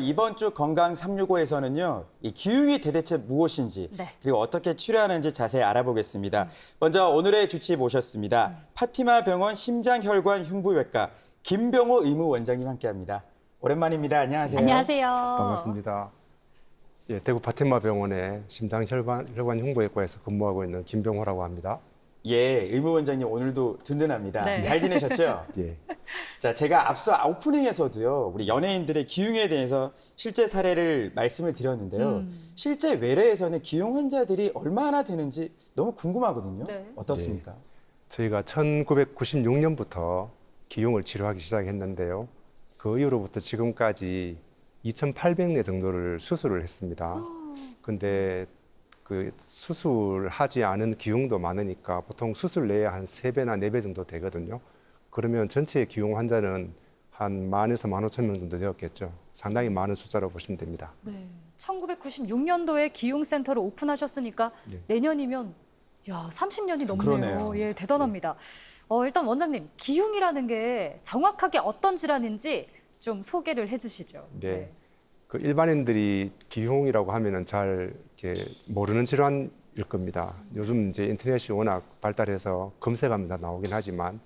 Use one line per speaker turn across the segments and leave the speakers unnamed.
이번 주 건강 365에서는요, 이 기흉이 대체 무엇인지
네.
그리고 어떻게 치료하는지 자세히 알아보겠습니다. 먼저 오늘의 주치 모셨습니다. 파티마 병원 심장혈관 흉부외과 김병호 의무원장님 함께합니다. 오랜만입니다. 안녕하세요.
안녕하세요.
반갑습니다. 예, 대구 파티마 병원의 심장혈관 흉부외과에서 근무하고 있는 김병호라고 합니다.
예, 의무원장님 오늘도 든든합니다.
네.
잘 지내셨죠?
예,
자, 제가 앞서 오프닝에서도요, 우리 연예인들의 기흉에 대해서 실제 사례를 말씀을 드렸는데요. 실제 외래에서는 기흉 환자들이 얼마나 되는지 너무 궁금하거든요.
네.
어떻습니까?
저희가 1996년부터 기흉을 치료하기 시작했는데요. 그 이후로부터 지금까지 2,800네 정도를 수술을 했습니다. 근데 그 수술하지 않은 기흉도 많으니까 보통 수술 내에 한 3배나 4배 정도 되거든요. 그러면 전체 기흉 환자는 한 10,000에서 15,000명 정도 되었겠죠. 상당히 많은 숫자로 보시면 됩니다.
네. 1996년도에 기흉센터를 오픈하셨으니까
네.
내년이면 야 30년이 넘네요.
그러네요.
예, 대단합니다. 일단 원장님, 기흉이라는 게 정확하게 어떤 질환인지 좀 소개를 해주시죠.
네. 그 일반인들이 기흉이라고 하면은 잘 이렇게 모르는 질환일 겁니다. 요즘 이제 인터넷이 워낙 발달해서 검색하면 다 나오긴 하지만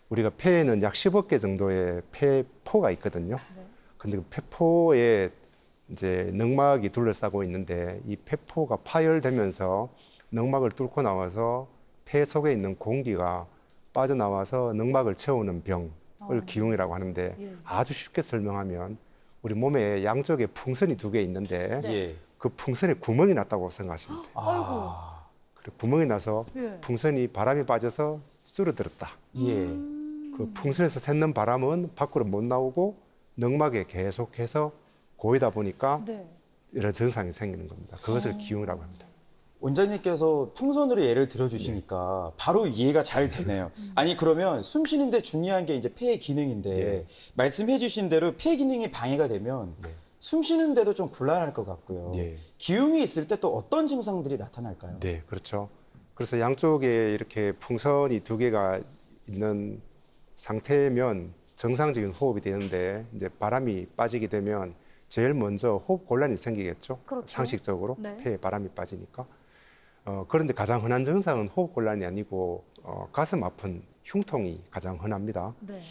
우리가 폐에는 약 10억 개 정도의 폐포가 있거든요.
네.
근데 그 폐포에 이제 늑막이 둘러싸고 있는데 이 폐포가 파열되면서 늑막을 뚫고 나와서 폐 속에 있는 공기가 빠져나와서 늑막을 채우는 병을 기흉이라고 하는데
예.
아주 쉽게 설명하면 우리 몸에 양쪽에 풍선이 2개 있는데
예.
그 풍선에 구멍이 났다고 생각하시면 돼요.
아,
그리고 구멍이 나서
예.
풍선이 바람이 빠져서 줄어들었다.
예.
그 풍선에서 샜는 바람은 밖으로 못 나오고 늑막에 계속해서 고이다 보니까
네.
이런 증상이 생기는 겁니다. 그것을 기흉이라고 합니다.
원장님께서 풍선으로 예를 들어주시니까 바로 이해가 잘 되네요. 아니, 그러면 숨 쉬는데 중요한 게 이제 폐의 기능인데
예.
말씀해 주신 대로 폐 기능이 방해가 되면 숨 쉬는데도 좀 곤란할 것 같고요.
예.
기흉이 있을 때 또 어떤 증상들이 나타날까요?
네, 그렇죠. 그래서 양쪽에 이렇게 풍선이 2개가 있는 상태면 정상적인 호흡이 되는데 이제 바람이 빠지게 되면 제일 먼저 호흡 곤란이 생기겠죠.
그렇죠.
상식적으로
네.
폐에 바람이 빠지니까. 그런데 가장 흔한 증상은 호흡 곤란이 아니고 가슴 아픈 흉통이 가장 흔합니다.
네.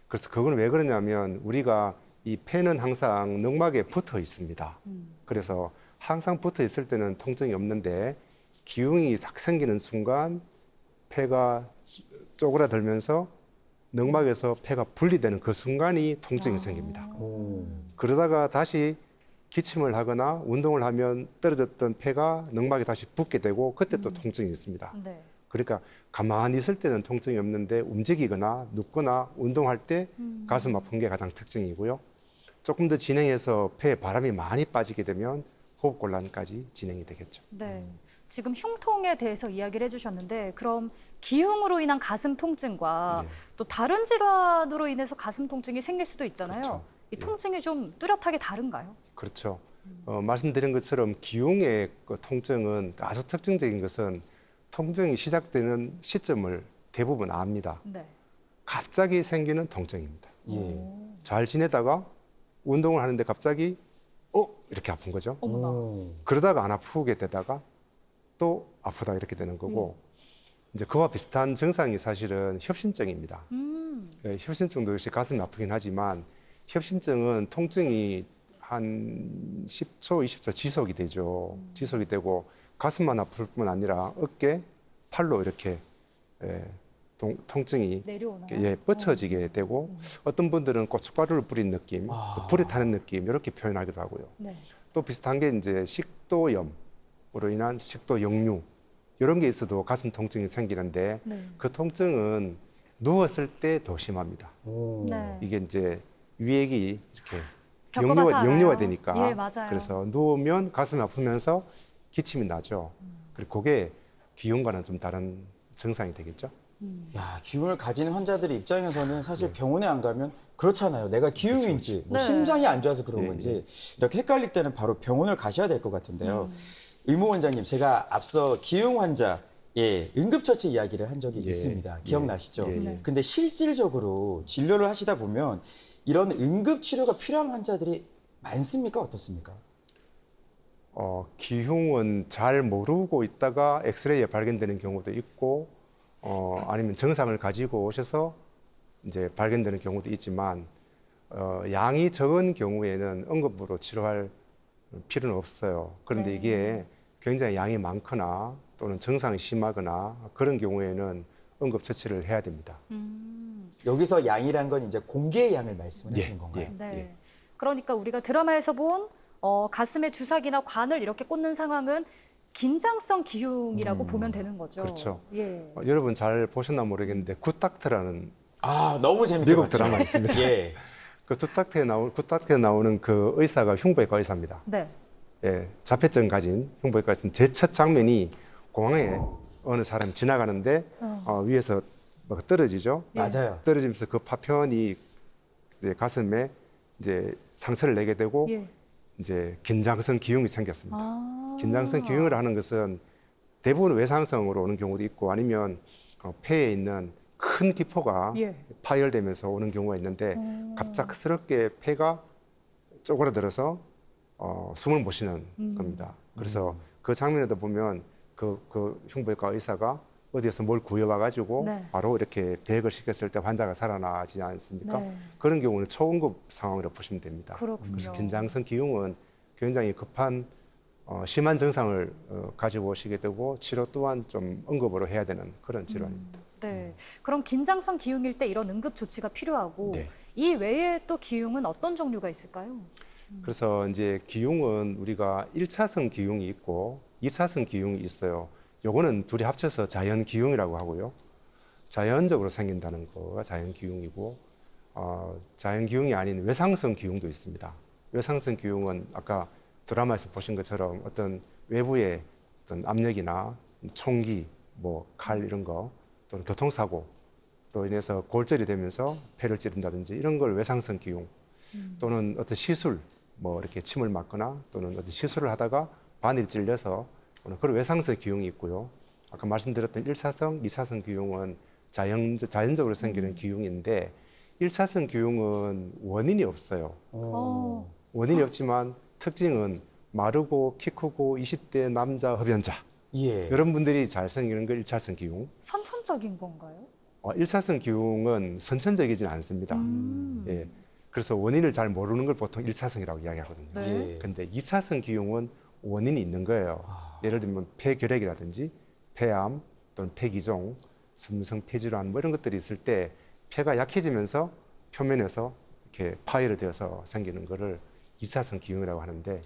그래서 그건 왜 그러냐면 우리가 이 폐는 항상 늑막에 붙어 있습니다. 그래서 항상 붙어 있을 때는 통증이 없는데 기흉이 싹 생기는 순간 폐가 쪼그라들면서 늑막에서 폐가 분리되는 그 순간이 통증이 생깁니다.
오.
그러다가 다시 기침을 하거나 운동을 하면 떨어졌던 폐가 늑막에 다시 붙게 되고 그때 또 통증이 있습니다.
네.
그러니까 가만히 있을 때는 통증이 없는데 움직이거나 눕거나 운동할 때 가슴 아픈 게 가장 특징이고요. 조금 더 진행해서 폐에 바람이 많이 빠지게 되면 호흡 곤란까지 진행이 되겠죠.
네. 지금 흉통에 대해서 이야기를 해주셨는데 그럼 기흉으로 인한 가슴 통증과
네.
또 다른 질환으로 인해서 가슴 통증이 생길 수도 있잖아요.
그렇죠.
이 통증이 좀 뚜렷하게 다른가요?
그렇죠. 말씀드린 것처럼 기흉의 그 통증은 아주 특징적인 것은 통증이 시작되는 시점을 대부분 압니다.
네.
갑자기 생기는 통증입니다.
예.
잘 지내다가 운동을 하는데 갑자기 이렇게 아픈 거죠.
어머나.
오.
그러다가 안 아프게 되다가 또 아프다 이렇게 되는 거고 이제 그와 비슷한 증상이 사실은 협심증입니다. 예, 협심증도 역시 가슴이 아프긴 하지만 협심증은 통증이 한 10초, 20초 지속이 되죠. 지속이 되고 가슴만 아플 뿐 아니라 어깨, 팔로 이렇게 통증이
내려오나요?
뻗쳐지게 되고 어떤 분들은 고춧가루를 뿌린 느낌, 또 불에 타는 느낌 이렇게 표현하기도 하고요.
네.
또 비슷한 게 이제 식도염으로 인한 식도 역류 이런 게 있어도 가슴 통증이 생기는데
네.
그 통증은 누웠을 때 더 심합니다.
오.
네.
이게 이제 위액이 이렇게
겪어봐서 알아요.
역류가 되니까
예, 맞아요.
그래서 누우면 가슴이 아프면서 기침이 나죠. 그리고 그게 기흉과는 좀 다른 증상이 되겠죠.
야, 기흉을 가진 환자들의 입장에서는 사실 병원에 안 가면 그렇잖아요. 내가 기흉인지 뭐
네.
심장이 안 좋아서 그런
예,
건지 이렇게 헷갈릴 때는 바로 병원을 가셔야 될 것 같은데요. 의무원장님, 제가 앞서 기흉 환자 응급처치 이야기를 한 적이
예,
있습니다.
예,
기억나시죠?
예, 예.
근데 실질적으로 진료를 하시다 보면 이런 응급 치료가 필요한 환자들이 많습니까? 어떻습니까?
기흉은 잘 모르고 있다가 엑스레이에 발견되는 경우도 있고, 아니면 증상을 가지고 오셔서 이제 발견되는 경우도 있지만, 양이 적은 경우에는 응급으로 치료할 필요는 없어요. 그런데
네.
이게 굉장히 양이 많거나 또는 증상이 심하거나 그런 경우에는 응급 처치를 해야 됩니다.
여기서 양이란 건 이제 공개의 양을 말씀을
예,
하시는 건가요?
예.
네. 그러니까 우리가 드라마에서 본 가슴에 주사기나 관을 이렇게 꽂는 상황은 긴장성 기흉이라고 보면 되는 거죠.
그렇죠.
예.
여러분 잘 보셨나 모르겠는데 굿닥터라는
아, 너무 재밌게
미국
봤죠.
드라마 있습니다.
예.
그 굿닥터에 나오는 그 의사가 흉부외과 의사입니다.
네.
예, 자폐증 가진 흉부외과 의사는 제 첫 장면이 공항에 어느 사람이 지나가는데 위에서 막 떨어지죠.
예.
맞아요.
떨어지면서 그 파편이 이제 가슴에 이제 상처를 내게 되고
예.
이제 긴장성 기흉이 생겼습니다.
아.
긴장성 기흉을 하는 것은 대부분 외상성으로 오는 경우도 있고 아니면 폐에 있는 큰 기포가
예.
파열되면서 오는 경우가 있는데 갑작스럽게 폐가 쪼그라들어서 숨을 못 쉬는 겁니다. 그래서 그 장면에도 보면 그 흉부외과 의사가 어디에서 뭘 구해와가지고
네.
바로 이렇게 배액을 시켰을 때 환자가 살아나지 않습니까?
네.
그런 경우는 초응급 상황이라고 보시면 됩니다.
그렇군요.
그래서 긴장성 기흉은 굉장히 급한 심한 증상을 가지고 오시게 되고 치료 또한 좀 응급으로 해야 되는 그런 질환입니다.
네. 그럼 긴장성 기흉일 때 이런 응급 조치가 필요하고
네.
이 외에 또 기흉은 어떤 종류가 있을까요?
그래서 이제 기흉은 우리가 1차성 기흉이 있고 2차성 기흉이 있어요. 요거는 둘이 합쳐서 자연 기흉이라고 하고요. 자연적으로 생긴다는 거가 자연 기흉이고 자연 기흉이 아닌 외상성 기흉도 있습니다. 외상성 기흉은 아까 드라마에서 보신 것처럼 어떤 외부의 어떤 압력이나 총기, 뭐 칼 이런 거 또는 교통사고 또 인해서 골절이 되면서 폐를 찌른다든지 이런 걸 외상성 기흉 또는 어떤 시술 뭐 이렇게 침을 맞거나 또는 어떤 시술을 하다가 바늘이 찔려서 그런 외상성 기흉이 있고요. 아까 말씀드렸던 1차성, 2차성 기흉은 자연적으로 생기는 기흉인데 1차성 기흉은 원인이 없어요. 원인이 없지만 특징은 마르고 키 크고 20대 남자 흡연자
예.
이런 분들이 잘 생기는 게 1차성 기흉.
선천적인 건가요?
1차성 기흉은 선천적이진 않습니다. 예. 그래서 원인을 잘 모르는 걸 보통 1차성이라고 이야기하거든요.
네.
예.
근데 2차성 기흉은 원인이 있는 거예요. 예를 들면 폐결핵이라든지 폐암 또는 폐기종, 섬유성 폐질환 뭐 이런 것들이 있을 때 폐가 약해지면서 표면에서 이렇게 파열이 되어서 생기는 거를 2차성 기흉이라고 하는데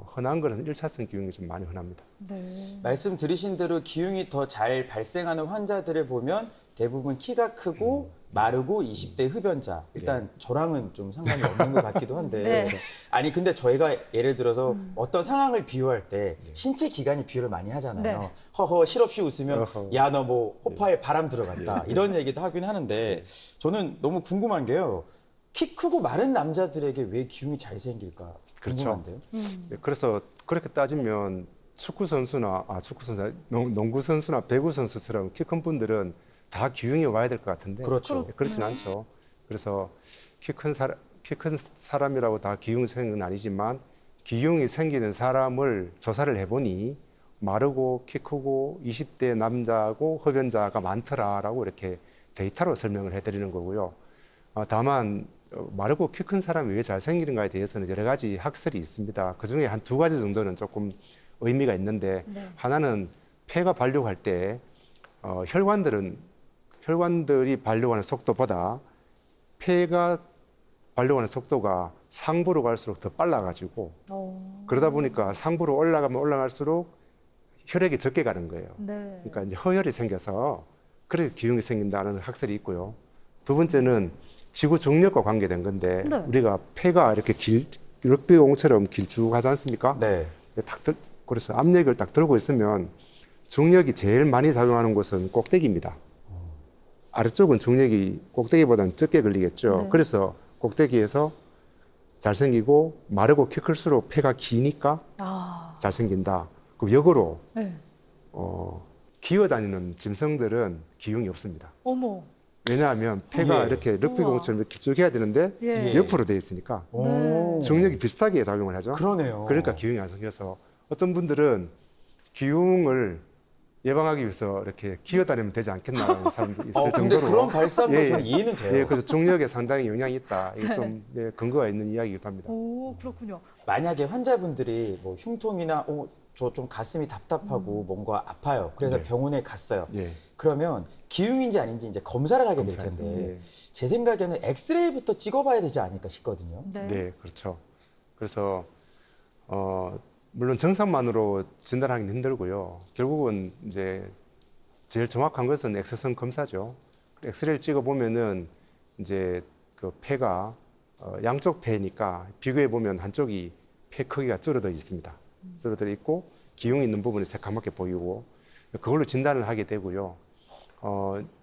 흔한 거는 1차성 기흉이 좀 많이 흔합니다.
네.
말씀 들으신 대로 기흉이 더 잘 발생하는 환자들을 보면 대부분 키가 크고 마르고 20대 흡연자. 일단 저랑은 좀 상관이 없는 것 같기도 한데.
네.
아니 근데 저희가 예를 들어서 어떤 상황을 비유할 때 신체 기관이 비유를 많이 하잖아요.
네.
허허 실없이 웃으면
어허.
야 너 뭐 호파에 바람 들어갔다. 이런 얘기도 하긴 하는데 저는 너무 궁금한 게요. 키 크고 마른 남자들에게 왜 기흉이 잘 생길까
그렇죠.
궁금한데요.
예, 그래서 그렇게 따지면 농구 선수나 배구 선수처럼 키 큰 분들은 다 기흉이 와야 될 것 같은데
그렇죠.
그렇진 않죠. 그래서 키 큰 사람이라고 다 기흉이 생기는 건 아니지만 기흉이 생기는 사람을 조사를 해보니 마르고 키 크고 20대 남자고 흡연자가 많더라라고 이렇게 데이터로 설명을 해드리는 거고요. 다만 마르고 키 큰 사람이 왜 잘 생기는가에 대해서는 여러 가지 학설이 있습니다. 그 중에 한 2가지 정도는 조금 의미가 있는데
네.
하나는 폐가 발육할 때 혈관들이 발육하는 속도보다 폐가 발육하는 속도가 상부로 갈수록 더 빨라가지고 그러다 보니까 상부로 올라가면 올라갈수록 혈액이 적게 가는 거예요.
네.
그러니까 이제 허혈이 생겨서 그렇게 기흉이 생긴다는 학설이 있고요. 두 번째는 지구 중력과 관계된 건데
네.
우리가 폐가 이렇게 럭비공처럼 길쭉하지 않습니까?
네.
그래서 압력을 딱 들고 있으면 중력이 제일 많이 작용하는 곳은 꼭대기입니다. 아래쪽은 중력이 꼭대기보다는 적게 걸리겠죠.
네.
그래서 꼭대기에서 잘생기고 마르고 키 클수록 폐가 기니까 잘생긴다. 그럼 역으로
네.
기어다니는 짐승들은 기흉이 없습니다.
어머.
왜냐하면 폐가
예.
이렇게 럭비공처럼 이렇게 쭉 해야 되는데
예.
옆으로 돼 있으니까
오.
중력이 비슷하게 작용을 하죠.
그러네요.
그러니까 기흉이 안 생겨서 어떤 분들은 기흉을 예방하기 위해서 이렇게 기어다니면 되지 않겠나라는 사람도 있을
근데
정도로.
그런 발상도 저는 이해는 돼요.
예, 그래서 중력에 상당히 영향이 있다. 이게 좀 근거가 있는 이야기이기도 합니다.
오, 그렇군요.
만약에 환자분들이 뭐 흉통이나 저 좀 가슴이 답답하고 뭔가 아파요. 그래서
네.
병원에 갔어요.
예.
그러면 기흉인지 아닌지 이제 검사를 하게 될
검사.
텐데
예.
제 생각에는 엑스레이부터 찍어봐야 되지 않을까 싶거든요.
네.
네, 그렇죠. 그래서 물론 증상만으로 진단하기는 힘들고요. 결국은 이제 제일 정확한 것은 엑스선 검사죠. 엑스레이를 찍어 보면은 이제 그 폐가 양쪽 폐니까 비교해 보면 한쪽이 폐 크기가 줄어들어 있습니다. 줄어들어 있고 기흉이 있는 부분이 새까맣게 보이고 그걸로 진단을 하게 되고요.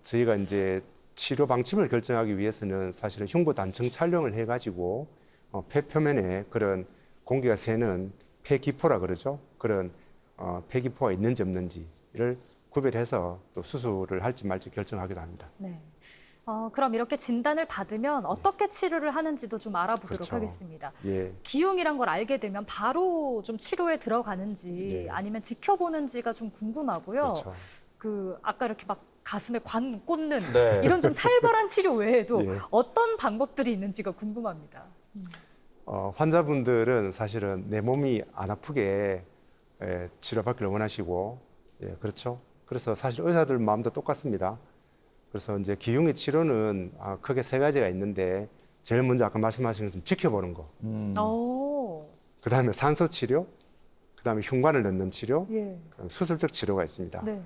저희가 이제 치료 방침을 결정하기 위해서는 사실은 흉부 단층 촬영을 해가지고 폐 표면에 그런 공기가 새는 폐기포라 그러죠. 그런 폐기포가 있는지 없는지를 구별해서 또 수술을 할지 말지 결정하기도 합니다.
네. 그럼 이렇게 진단을 받으면 어떻게 치료를 하는지도 좀 알아보도록
그렇죠.
하겠습니다.
예,
기흉이란 걸 알게 되면 바로 좀 치료에 들어가는지
네.
아니면 지켜보는지가 좀 궁금하고요.
그렇죠.
아까 이렇게 막 가슴에 관 꽂는
네.
이런 좀 살벌한 치료 외에도
예.
어떤 방법들이 있는지가 궁금합니다.
환자분들은 사실은 내 몸이 안 아프게 치료받기를 원하시고, 예, 그렇죠. 그래서 사실 의사들 마음도 똑같습니다. 그래서 이제 기흉의 치료는 크게 세 가지가 있는데, 제일 먼저 아까 말씀하신 것처럼 지켜보는 거,
오,
그 다음에 산소 치료, 그 다음에 흉관을 넣는 치료,
예,
그다음에 수술적 치료가 있습니다.
네,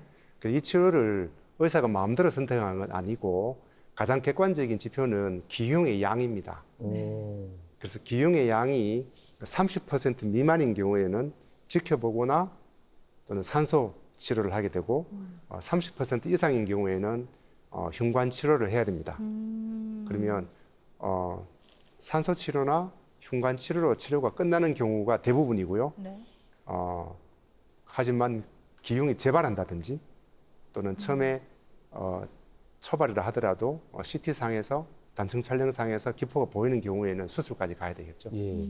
이 치료를 의사가 마음대로 선택하는 건 아니고, 가장 객관적인 지표는 기흉의 양입니다.
오.
그래서 기흉의 양이 30% 미만인 경우에는 지켜보거나 또는 산소 치료를 하게 되고 30% 이상인 경우에는 흉관 치료를 해야 됩니다. 그러면 산소 치료나 흉관 치료로 치료가 끝나는 경우가 대부분이고요.
네,
하지만 기흉이 재발한다든지 또는 처음에 초발이라 하더라도 CT상에서 단층 촬영상에서 기포가 보이는 경우에는 수술까지 가야 되겠죠.
예.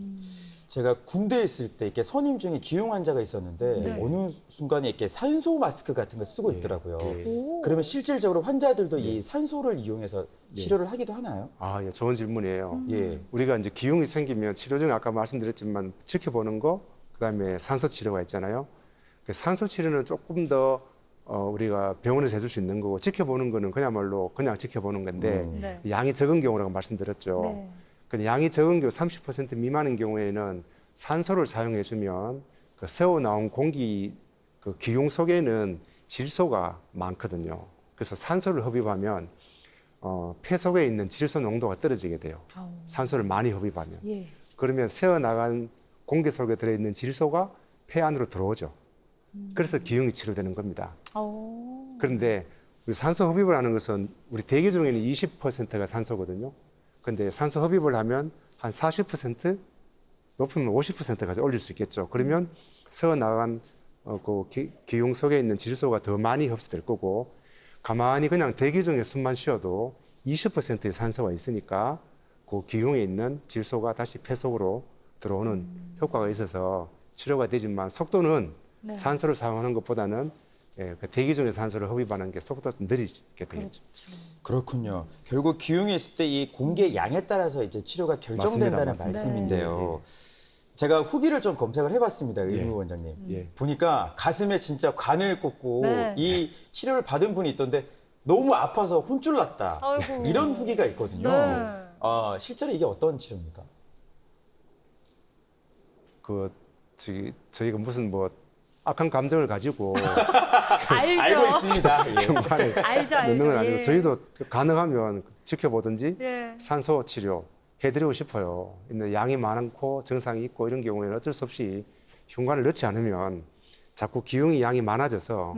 제가 군대에 있을 때 이렇게 선임 중에 기흉 환자가 있었는데
네.
어느 순간에 이렇게 산소 마스크 같은 걸 쓰고 있더라고요.
오,
그러면 실질적으로 환자들도 이 산소를 이용해서 치료를 하기도 하나요?
예, 좋은 질문이에요.
예.
우리가 이제 기흉이 생기면 치료 중에 아까 말씀드렸지만 지켜보는 거, 그다음에 산소 치료가 있잖아요. 그 산소 치료는 조금 더 우리가 병원에서 해줄 수 있는 거고 지켜보는 거는 그야말로 그냥 지켜보는 건데
네,
양이 적은 경우라고 말씀드렸죠.
네,
근데 양이 적은 경우 30% 미만인 경우에는 산소를 사용해주면 그 새어 나온 공기 그 기흉 속에는 질소가 많거든요. 그래서 산소를 흡입하면 폐 속에 있는 질소 농도가 떨어지게 돼요.
아우,
산소를 많이 흡입하면.
예,
그러면 새어 나간 공기 속에 들어있는 질소가 폐 안으로 들어오죠. 그래서 기흉이 치료되는 겁니다.
오,
그런데 우리 산소 흡입을 하는 것은 우리 대기 중에는 20%가 산소거든요. 근데 산소 흡입을 하면 한 40%, 높으면 50%까지 올릴 수 있겠죠. 그러면 새어 나간 그 기흉 속에 있는 질소가 더 많이 흡수될 거고, 가만히 그냥 대기 중에 숨만 쉬어도 20%의 산소가 있으니까 그 기흉에 있는 질소가 다시 폐 속으로 들어오는 효과가 있어서 치료가 되지만 속도는
네.
산소를 사용하는 것보다는 그 대기 중에 산소를 흡입하는 게 속도가 좀 느리게 되겠죠.
그렇군요. 결국 기흉이 있을 때 이 공기의 양에 따라서 이제 치료가 결정된다는
맞습니다.
말씀인데요. 제가 후기를 좀 검색을 해봤습니다,
예.
의무 원장님.
예.
보니까 가슴에 진짜 관을 꽂고
네.
이 치료를 받은 분이 있던데 너무 아파서 혼쭐 났다.
아이고.
이런 후기가 있거든요.
네.
실제로 이게 어떤 치료입니까?
저희가 무슨 뭐 악한 감정을 가지고
알죠,
알고 있습니다. 예.
흉관에
알죠,
넣는 건
알죠.
아니고
예.
저희도 가능하면 지켜보든지
예.
산소 치료 해드리고 싶어요. 근데 양이 많고 증상이 있고 이런 경우에는 어쩔 수 없이 흉관을 넣지 않으면 자꾸 기흉이 양이 많아져서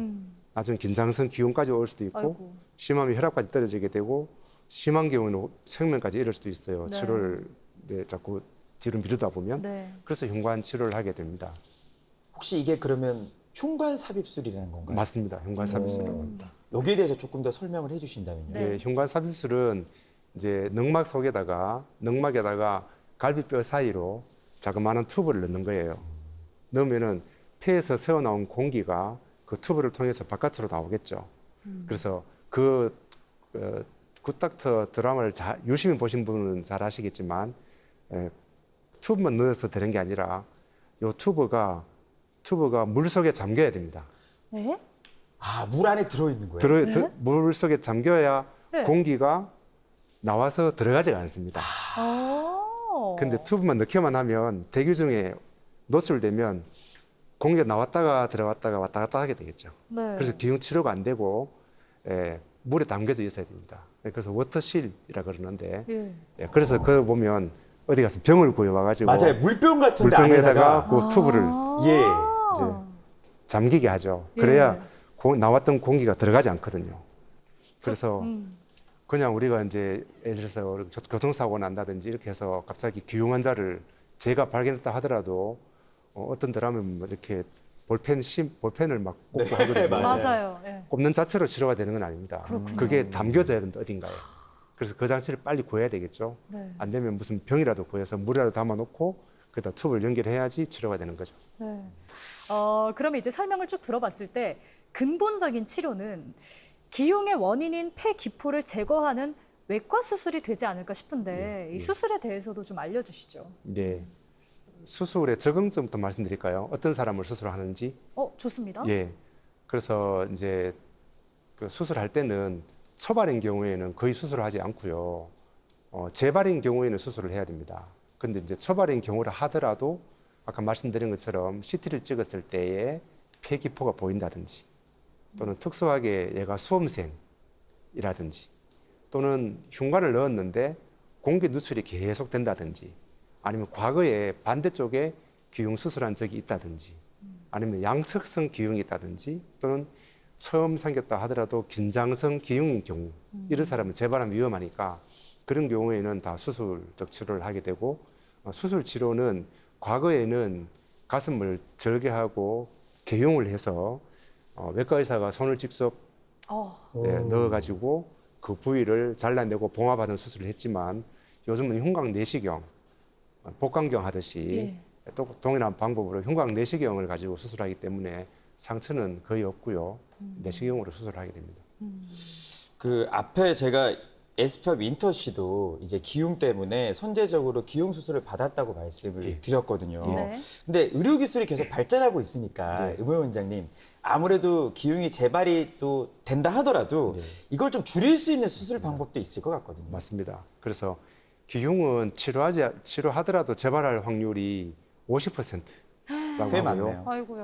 나중에 긴장성 기흉까지 올 수도 있고
아이고.
심하면 혈압까지 떨어지게 되고 심한 경우는 생명까지 이를 수도 있어요.
네.
치료를 자꾸 뒤로 미루다 보면
네.
그래서 흉관 치료를 하게 됩니다.
혹시 이게 그러면 흉관 삽입술이라는 건가요?
맞습니다. 흉관 삽입술이라고 합니다.
여기에 대해서 조금 더 설명을 해주신다면요.
네.
예, 흉관 삽입술은 이제 늑막에다가 갈비뼈 사이로 자그마한 튜브를 넣는 거예요. 넣으면은 폐에서 새어나온 공기가 그 튜브를 통해서 바깥으로 나오겠죠. 그래서 굿닥터 드라마를 유심히 보신 분은 잘 아시겠지만 튜브만 넣어서 되는 게 아니라 이 튜브가 물 속에 잠겨야 됩니다.
네?
아, 물 안에 들어있는 거예요?
물 속에 잠겨야
네.
공기가 나와서 들어가지 않습니다. 근데 튜브만 넣기만 하면 대기 중에 노출되면 공기가 나왔다가 들어갔다가 왔다 갔다 하게 되겠죠.
네.
그래서 기흉 치료가 안 되고 물에 담겨져 있어야 됩니다. 그래서 워터실이라 그러는데
예.
그래서 그거 보면 어디 가서 병을 구해와가지고
맞아요. 물병 같은데
물병에다가
안에다가
그 튜브를
예.
이제 잠기게 하죠.
예.
그래야 나왔던 공기가 들어가지 않거든요. 그래서 그냥 우리가 이제 예를 들어서 교통사고 난다든지 이렇게 해서 갑자기 기흉 환자를 제가 발견했다 하더라도 어떤 데라면 뭐 이렇게 볼펜을 막 꽂고 하거든요.
맞아요. 예.
꼽는 자체로 치료가 되는 건 아닙니다. 그게 담겨져야 된다 어딘가에. 그래서 그 장치를 빨리 구해야 되겠죠.
네.
안 되면 무슨 병이라도 구해서 물이라도 담아놓고 거기다 튜브를 연결해야지 치료가 되는 거죠.
네. 그러면 이제 설명을 쭉 들어봤을 때 근본적인 치료는 기흉의 원인인 폐 기포를 제거하는 외과 수술이 되지 않을까 싶은데 이 수술에 대해서도 좀 알려주시죠.
네. 수술의 적응점부터 말씀드릴까요? 어떤 사람을 수술하는지.
좋습니다.
예. 그래서 이제 그 수술할 때는 초발인 경우에는 거의 수술을 하지 않고요. 재발인 경우에는 수술을 해야 됩니다. 근데 이제 초발인 경우라 하더라도 아까 말씀드린 것처럼 CT를 찍었을 때에 폐기포가 보인다든지 또는 특수하게 얘가 수험생이라든지 또는 흉관을 넣었는데 공기 누출이 계속 된다든지 아니면 과거에 반대쪽에 기흉 수술한 적이 있다든지 아니면 양측성 기흉이 있다든지 또는 처음 생겼다 하더라도 긴장성 기흉인 경우 이런 사람은 재발하면 위험하니까 그런 경우에는 다 수술적 치료를 하게 되고 수술 치료는 과거에는 가슴을 절개하고 개용을 해서 외과 의사가 손을 직접 넣어가지고 그 부위를 잘라내고 봉합하는 수술을 했지만 요즘은 흉곽 내시경, 복강경 하듯이 또 동일한 방법으로 흉곽 내시경을 가지고 수술하기 때문에 상처는 거의 없고요. 내시경으로 수술하게 됩니다.
그 앞에 제가 에스피업 인터 씨도 이제 기흉 때문에 선제적으로 기흉 수술을 받았다고 말씀을 드렸거든요.
네.
근데 의료 기술이 계속 발전하고 있으니까
네.
의무 원장님 아무래도 기흉이 재발이 또 된다 하더라도 이걸 좀 줄일 수 있는 수술 방법도 있을 것 같거든요.
맞습니다. 그래서 기흉은 치료하더라도 재발할 확률이 50%라고
꽤
하고요.
많네요.
아이고요.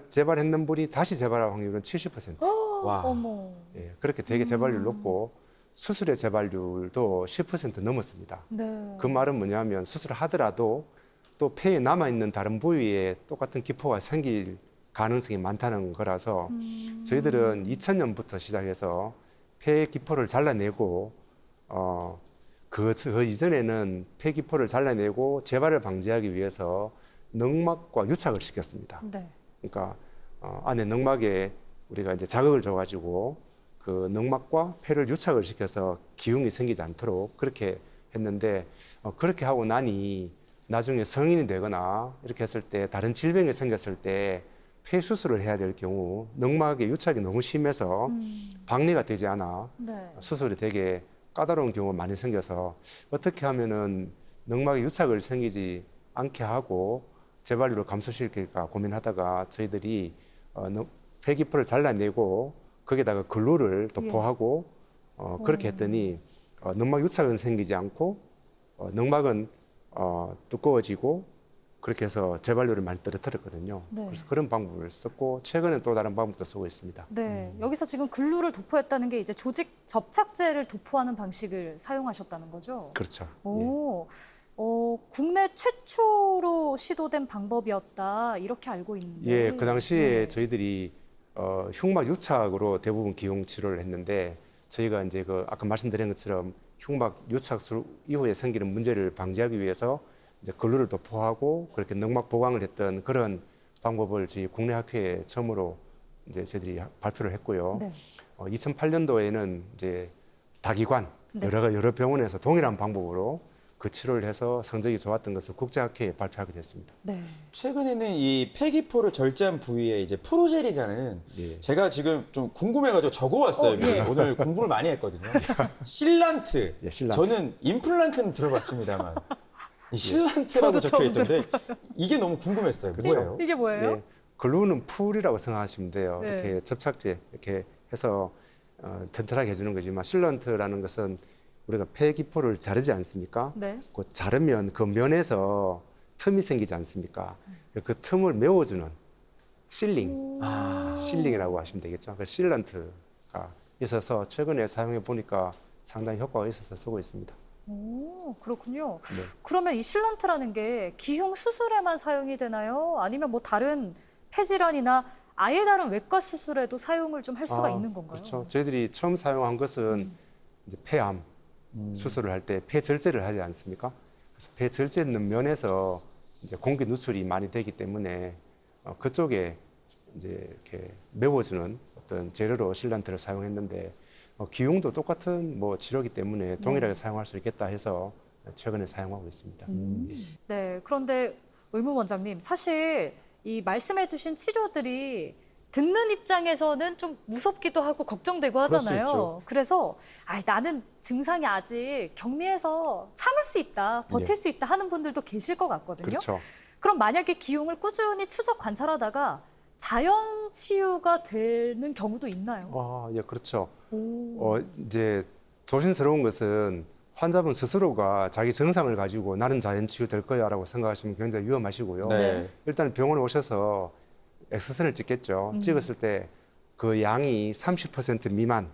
재발했는 분이 다시 재발할 확률은 70%.
와.
어머.
예, 그렇게 되게 재발률 높고 수술의 재발률도 10% 넘었습니다.
네.
그 말은 뭐냐면 수술을 하더라도 또 폐에 남아있는 다른 부위에 똑같은 기포가 생길 가능성이 많다는 거라서 저희들은 2000년부터 시작해서 폐 기포를 잘라내고 그 이전에는 폐 기포를 잘라내고 재발을 방지하기 위해서 늑막과 유착을 시켰습니다.
네.
그러니까 안에 늑막에 우리가 이제 자극을 줘가지고 그 늑막과 폐를 유착을 시켜서 기흉이 생기지 않도록 그렇게 했는데 그렇게 하고 나니 나중에 성인이 되거나 이렇게 했을 때 다른 질병이 생겼을 때 폐 수술을 해야 될 경우 늑막의 유착이 너무 심해서 박리가 되지 않아
네.
수술이 되게 까다로운 경우가 많이 생겨서 어떻게 하면은 늑막의 유착을 생기지 않게 하고 재발률을 감소시킬까 고민하다가 저희들이 폐기포를 잘라내고 거기다가 글루를 도포하고 그렇게 했더니 늑막 유착은 생기지 않고 늑막은 두꺼워지고 그렇게 해서 재발률을 많이 떨어뜨렸거든요.
네.
그래서 그런 방법을 썼고 최근에 또 다른 방법도 쓰고 있습니다.
네. 여기서 지금 글루를 도포했다는 게 이제 조직 접착제를 도포하는 방식을 사용하셨다는 거죠?
그렇죠. 예.
오. 국내 최초로 시도된 방법이었다 이렇게 알고 있는데.
예, 그 당시에
네.
저희들이 흉막 유착으로 대부분 기흉 치료를 했는데 저희가 이제 그 아까 말씀드린 것처럼 흉막 유착 이후에 생기는 문제를 방지하기 위해서 이제 글루를 도포하고 그렇게 늑막 보강을 했던 그런 방법을 저희 국내 학회에 처음으로 이제 저희들이 발표를 했고요.
네.
2008년도에는 이제 다기관
네.
여러 병원에서 동일한 방법으로 그 치료를 해서 성적이 좋았던 것을 국제학회에 발표하게 됐습니다.
네.
최근에는 이 폐기포를 절제한 부위에 이제 프로젤이라는
예.
제가 지금 좀 궁금해가지고 적어왔어요.
예.
오늘 공부를 많이 했거든요. 실란트.
예, 실란트.
저는 임플란트는 들어봤습니다만 이 실란트라고
저도
적혀 있던데 이게 너무 궁금했어요. 뭐예요?
이게 뭐예요?
예, 글루는 풀이라고 생각하시면 돼요.
네.
이렇게 접착제 이렇게 해서 튼튼하게 해주는 거지만 실런트라는 것은 우리가 폐기포를 자르지 않습니까?
네.
그 자르면 그 면에서 틈이 생기지 않습니까? 그 틈을 메워주는 실링, 실링이라고 하시면 되겠죠. 그 실런트가 있어서 최근에 사용해 보니까 상당히 효과가 있어서 쓰고 있습니다.
오, 그렇군요.
네.
그러면 이 실란트라는 게 기흉 수술에만 사용이 되나요? 아니면 뭐 다른 폐질환이나 아예 다른 외과 수술에도 사용을 좀 할 수가 있는 건가요?
그렇죠. 저희들이 처음 사용한 것은 이제 폐암 수술을 할 때 폐절제를 하지 않습니까? 그래서 폐절제 있는 면에서 이제 공기 누출이 많이 되기 때문에 그쪽에 이제 이렇게 메워주는 어떤 재료로 실란트를 사용했는데 기흉도 똑같은 뭐 치료기 때문에 동일하게 사용할 수 있겠다 해서 최근에 사용하고 있습니다.
네. 그런데 의무원장님, 사실 이 말씀해주신 치료들이 듣는 입장에서는 좀 무섭기도 하고 걱정되고
그럴 수
하잖아요.
있죠.
그래서 나는 증상이 아직 경미해서 참을 수 있다, 버틸
네.
수 있다 하는 분들도 계실 것 같거든요.
그렇죠.
그럼 만약에 기흉을 꾸준히 추적 관찰하다가 자연 치유가 되는 경우도 있나요?
예, 그렇죠.
오.
이제 조심스러운 것은 환자분 스스로가 자기 증상을 가지고 나는 자연 치유될 거야라고 생각하시면 굉장히 위험하시고요.
네.
일단 병원에 오셔서 엑스선을 찍겠죠. 찍었을 때 그 양이 30% 미만인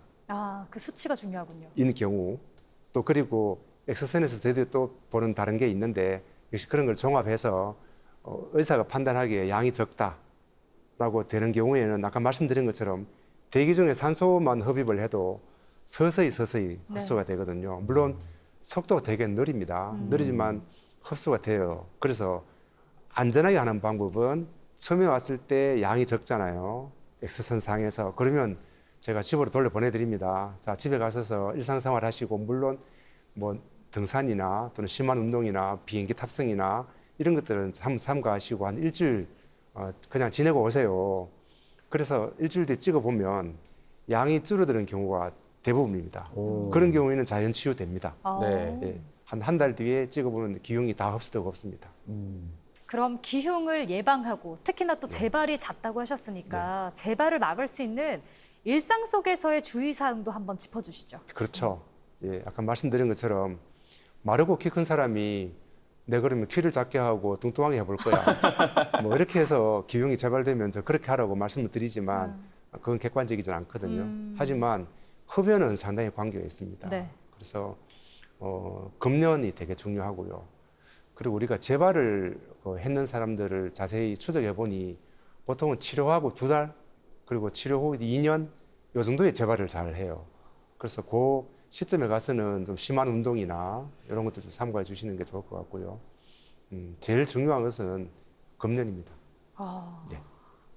그 수치가 중요하군요.
경우 또 그리고 엑스선에서 저희들이 또 보는 다른 게 있는데 역시 그런 걸 종합해서 의사가 판단하기에 양이 적다라고 되는 경우에는 아까 말씀드린 것처럼 대기 중에 산소만 흡입을 해도 서서히
네.
흡수가 되거든요. 물론 속도가 되게 느립니다. 느리지만 흡수가 돼요. 그래서 안전하게 하는 방법은 처음에 왔을 때 양이 적잖아요. 엑스선 상에서. 그러면 제가 집으로 돌려 보내드립니다. 자, 집에 가셔서 일상생활 하시고, 물론 뭐 등산이나 또는 심한 운동이나 비행기 탑승이나 이런 것들은 삼가하시고 한 일주일 그냥 지내고 오세요. 그래서 일주일 뒤에 찍어보면 양이 줄어드는 경우가 대부분입니다. 그런 경우에는 자연 치유됩니다.
네.
예, 한 달 뒤에 찍어보면 기흉이 다 흡수되고 없습니다.
그럼 기흉을 예방하고 특히나 또 재발이 잦다고 하셨으니까 재발을 막을 수 있는 일상 속에서의 주의사항도 한번 짚어주시죠.
그렇죠. 예, 아까 말씀드린 것처럼 마르고 키 큰 사람이 내 그러면 키를 작게 하고 뚱뚱하게 해볼 거야. 뭐 이렇게 해서 기흉이 재발되면 저 그렇게 하라고 말씀을 드리지만 그건 객관적이진 않거든요. 하지만 흡연은 상당히 관계가 있습니다.
네.
그래서 금연이 되게 중요하고요. 그리고 우리가 재발을 했는 사람들을 자세히 추적해 보니 보통은 치료하고 2달 그리고 치료 후 2년 요 정도의 재발을 잘 해요. 그래서 그 시점에 가서는 좀 심한 운동이나 이런 것들 좀 삼가해 주시는 게 좋을 것 같고요. 제일 중요한 것은 금연입니다. 네.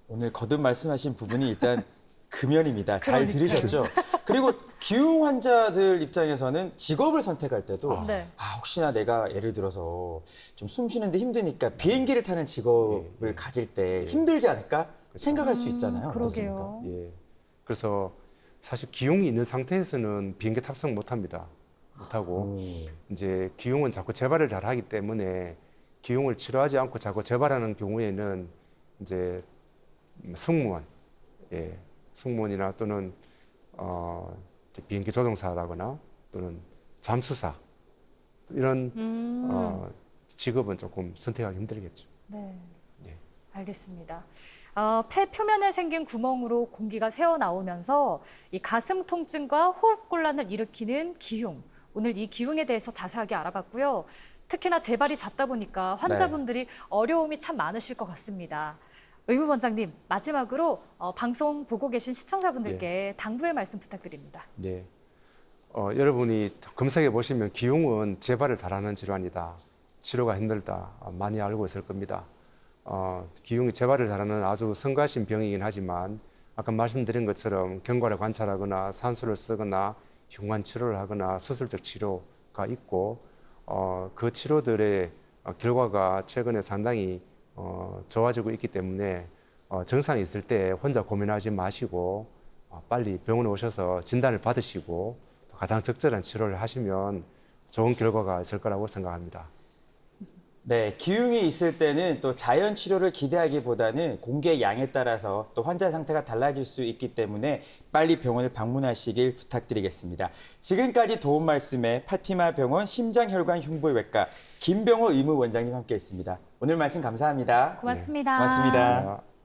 오늘 거듭 말씀하신 부분이 일단 금연입니다. 잘
그러니까요.
들으셨죠? 그리고 기흉 환자들 입장에서는 직업을 선택할 때도
네.
혹시나 내가 예를 들어서 좀 숨 쉬는데 힘드니까 비행기를 타는 직업을 가질 때 힘들지 않을까 생각할 수 있잖아요. 어떻습니까?
그러게요.
예. 그래서 사실 기흉이 있는 상태에서는 비행기 탑승 못 합니다. 못 하고 이제 기흉은 자꾸 재발을 잘 하기 때문에 기흉을 치료하지 않고 자꾸 재발하는 경우에는 이제 승무원, 예, 승무원이나 또는 이제 비행기 조종사라거나 또는 잠수사 이런 직업은 조금 선택하기 힘들겠죠.
네.
네.
알겠습니다. 폐 표면에 생긴 구멍으로 공기가 새어나오면서 이 가슴 통증과 호흡 곤란을 일으키는 기흉. 오늘 이 기흉에 대해서 자세하게 알아봤고요. 특히나 재발이 잦다 보니까 환자분들이 어려움이 참 많으실 것 같습니다. 의무원장님, 마지막으로 방송 보고 계신 시청자분들께 당부의 말씀 부탁드립니다.
네. 여러분이 검색해 보시면 기흉은 재발을 잘하는 질환이다. 치료가 힘들다. 많이 알고 있을 겁니다. 기흉이 재발을 잘하는 아주 성가신 병이긴 하지만 아까 말씀드린 것처럼 경과를 관찰하거나 산수를 쓰거나 흉관 치료를 하거나 수술적 치료가 있고 그 치료들의 결과가 최근에 상당히 좋아지고 있기 때문에 증상이 있을 때 혼자 고민하지 마시고 빨리 병원에 오셔서 진단을 받으시고 가장 적절한 치료를 하시면 좋은 결과가 있을 거라고 생각합니다.
네, 기흉이 있을 때는 또 자연 치료를 기대하기보다는 공기의 양에 따라서 또 환자 상태가 달라질 수 있기 때문에 빨리 병원을 방문하시길 부탁드리겠습니다. 지금까지 도움 말씀에 파티마 병원 심장혈관흉부외과 김병호 의무원장님 함께했습니다. 오늘 말씀 감사합니다.
고맙습니다.
고맙습니다.